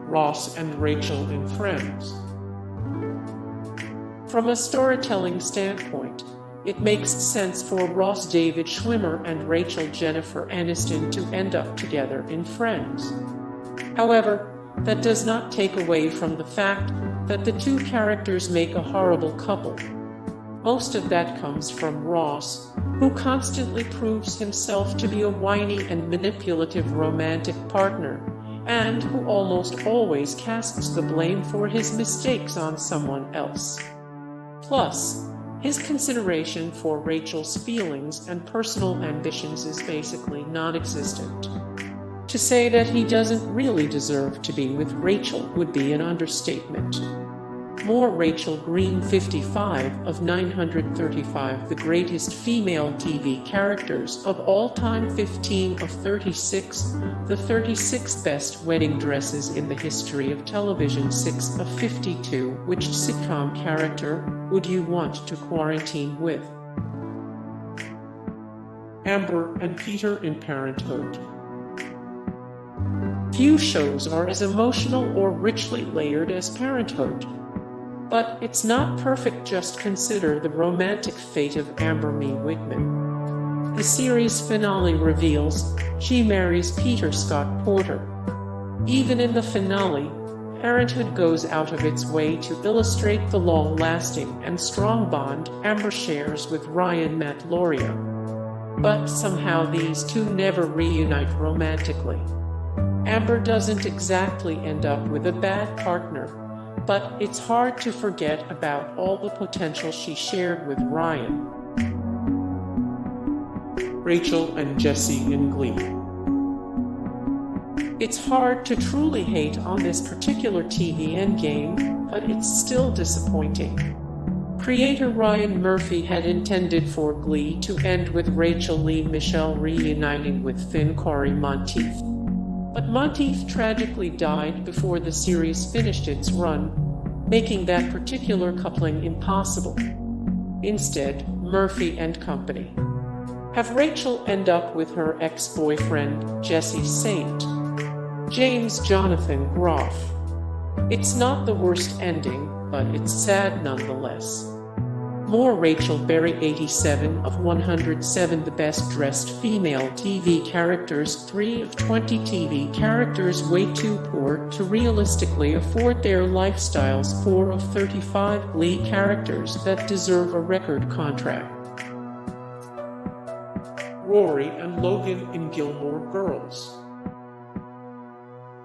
Ross and Rachel in Friends. From a storytelling standpoint, it makes sense for Ross David Schwimmer and Rachel Jennifer Aniston to end up together in Friends. However, that does not take away from the fact that the two characters make a horrible couple. Most of that comes from Ross, who constantly proves himself to be a whiny and manipulative romantic partner, and who almost always casts the blame for his mistakes on someone else. Plus, his consideration for Rachel's feelings and personal ambitions is basically non-existent. To say that he doesn't really deserve to be with Rachel would be an understatement. More Rachel Green 55 of 935 The greatest female TV characters of all time 15 of 36 The 36 best wedding dresses in the history of television 6 of 52 Which sitcom character would you want to quarantine with? Amber and Peter in Parenthood. Few shows are as emotional or richly layered as Parenthood. But it's not perfect. Just consider the romantic fate of Amber Mee Whitman. The series finale reveals she marries Peter Scott Porter. Even in the finale, Parenthood goes out of its way to illustrate the long-lasting and strong bond Amber shares with Ryan Matt Lauria. But somehow these two never reunite romantically. Amber doesn't exactly end up with a bad partner, but it's hard to forget about all the potential she shared with Ryan. Rachel and Jesse in Glee. It's hard to truly hate on this particular TV endgame, but it's still disappointing. Creator Ryan Murphy had intended for Glee to end with Rachel Lee Michelle reuniting with Finn Corey Monteith. But Monteith tragically died before the series finished its run, making that particular coupling impossible. Instead, Murphy and company have Rachel end up with her ex-boyfriend, Jesse St. James Jonathan Groff. It's not the worst ending, but it's sad nonetheless. More Rachel Berry 87 of 107 The best dressed female TV characters 3 of 20 TV characters way too poor to realistically afford their lifestyles 4 of 35 Glee characters that deserve a record contract. Rory and Logan in Gilmore Girls.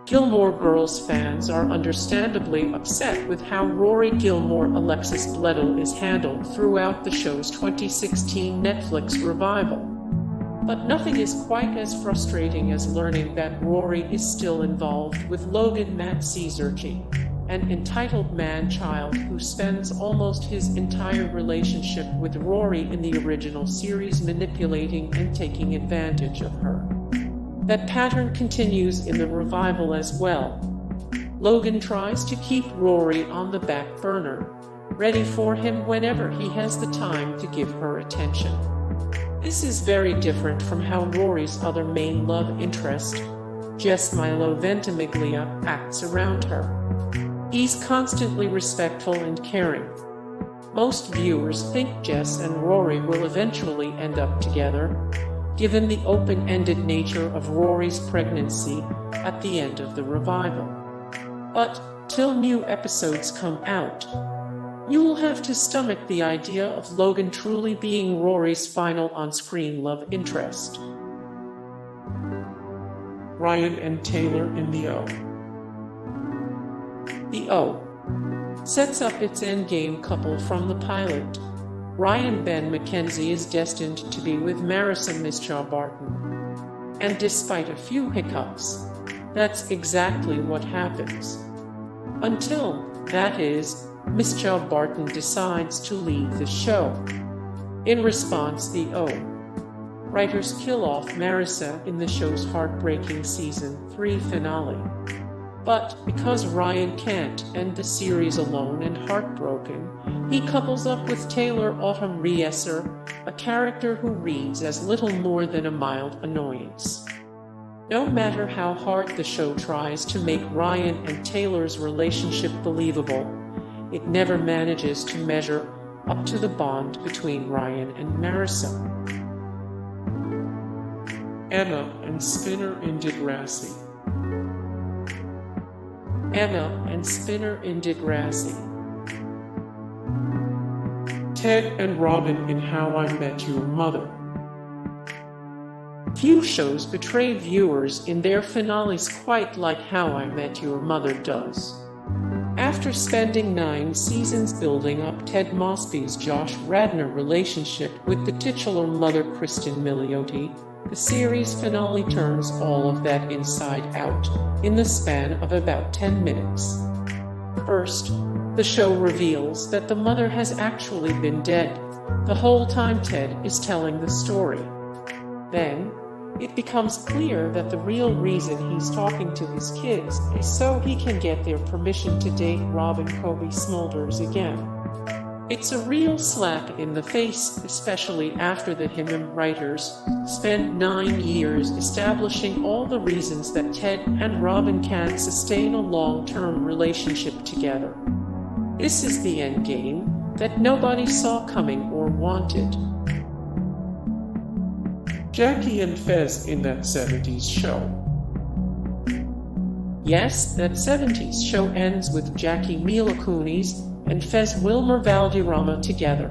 Gilmore Girls fans are understandably upset with how Rory Gilmore Alexis Bledel is handled throughout the show's 2016 Netflix revival. But nothing is quite as frustrating as learning that Rory is still involved with Logan Matt Cesarchi, an entitled man-child who spends almost his entire relationship with Rory in the original series manipulating and taking advantage of her. That pattern continues in the revival as well. Logan tries to keep Rory on the back burner, ready for him whenever he has the time to give her attention. This is very different from how Rory's other main love interest, Jess Milo Ventimiglia, acts around her. He's constantly respectful and caring. Most viewers think Jess and Rory will eventually end up together, given the open-ended nature of Rory's pregnancy at the end of the revival. But till new episodes come out, you will have to stomach the idea of Logan truly being Rory's final on-screen love interest. Ryan and Taylor in The O. The O sets up its endgame couple from the pilot. Ryan Ben McKenzie is destined to be with Marissa Mishaw Barton. And despite a few hiccups, that's exactly what happens. Until, that is, Mishaw Barton decides to leave the show. In response, the O writers kill off Marissa in the show's heartbreaking Season 3 finale. But because Ryan can't end the series alone and heartbroken, he couples up with Taylor Autumn Reesser, a character who reads as little more than a mild annoyance. No matter how hard the show tries to make Ryan and Taylor's relationship believable, it never manages to measure up to the bond between Ryan and Marissa. Emma and Spinner in Degrassi. Emma and Spinner in Degrassi. Ted and Robin in How I Met Your Mother. Few shows betray viewers in their finales quite like How I Met Your Mother does. After spending 9 seasons building up Ted Mosby's Josh Radnor relationship with the titular mother Kristen Milioti, the series finale turns all of that inside out in the span of about 10 minutes. First, the show reveals that the mother has actually been dead the whole time Ted is telling the story. Then, it becomes clear that the real reason he's talking to his kids is so he can get their permission to date Robin Kobe Smulders again. It's a real slap in the face, especially after the Him writers spent 9 years establishing all the reasons that Ted and Robin can't sustain a long-term relationship together. This is the endgame that nobody saw coming or wanted. Jackie and Fez in that 70s show. Yes, that 70s show ends with Jackie Mila Kunis and Fez Wilmer Valderrama together.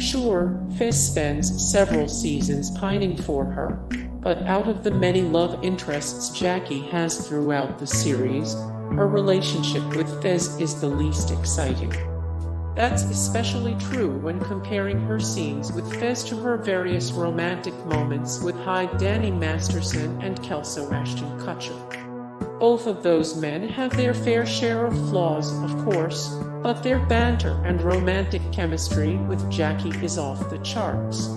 Sure, Fez spends several seasons pining for her, but out of the many love interests Jackie has throughout the series, her relationship with Fez is the least exciting. That's especially true when comparing her scenes with Fez to her various romantic moments with Hyde Danny Masterson and Kelso Ashton Kutcher. Both of those men have their fair share of flaws, of course, but their banter and romantic chemistry with Jackie is off the charts.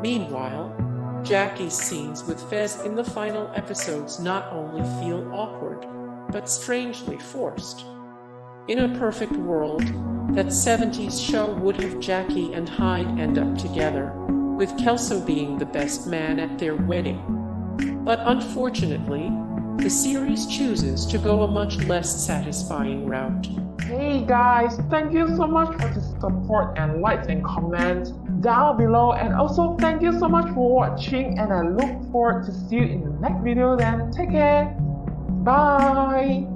Meanwhile, Jackie's scenes with Fez in the final episodes not only feel awkward, but strangely forced. In a perfect world, that 70s show would have Jackie and Hyde end up together, with Kelso being the best man at their wedding. But unfortunately, the series chooses to go a much less satisfying route. Hey guys, thank you so much for the support and likes and comments down below, and also thank you so much for watching, and I look forward to see you in the next video. Then take care, bye.